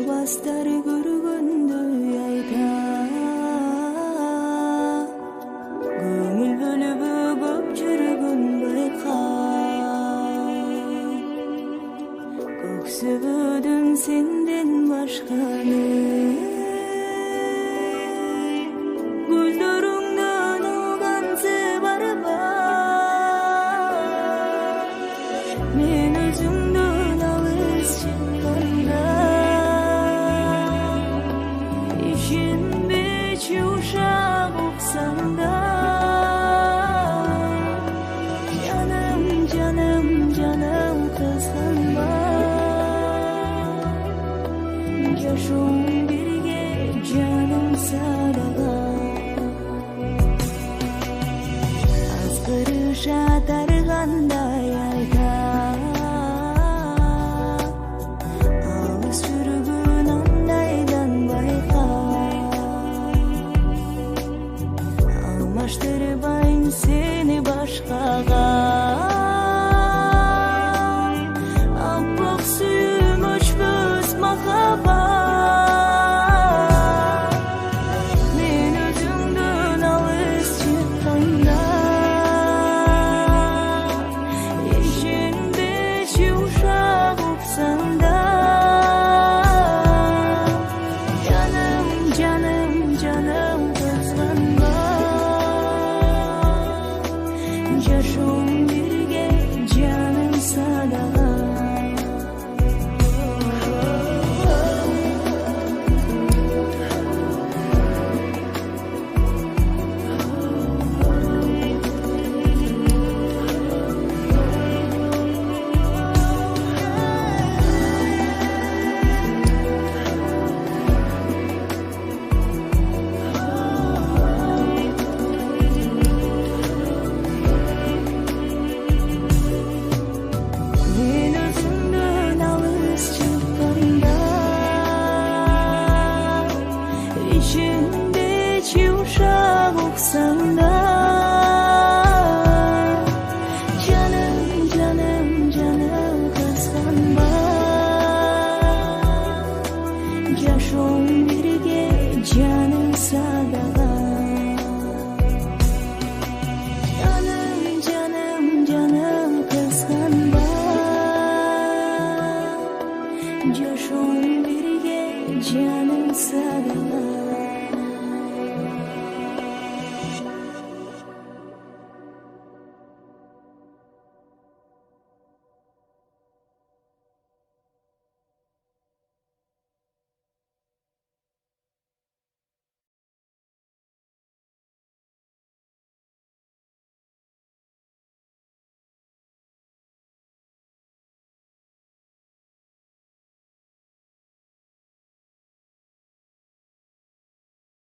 Бастар көргөндөй айта көңүл бөлүбү көп жүргөн байка көксөбөдүм сенден башканы көздөрүңдөн алган барба мен өзүңдөн алыс чыкканда ишенбечи ушак уксаң да жаным жаным жаным кызганба жашоом бирге жаным садага азгырыша таргандай айта алыс жүргөн андайдан байка алмаштырбайм сени башкага аппак сүйүүм өчпөс махаббат мен өзүңдөн алыс чыкканда ишенбечи ушак уксаң да жаным жаным жаным кызганба жашоом бирге жаным садага мен өзүңдөн алыс чыкканда ишенбечи ушак уксаң да жаным жаным жаным кызганба жашоом бирге жаным садага жаным жаным жаным кызганба жашоом бирге жаным садага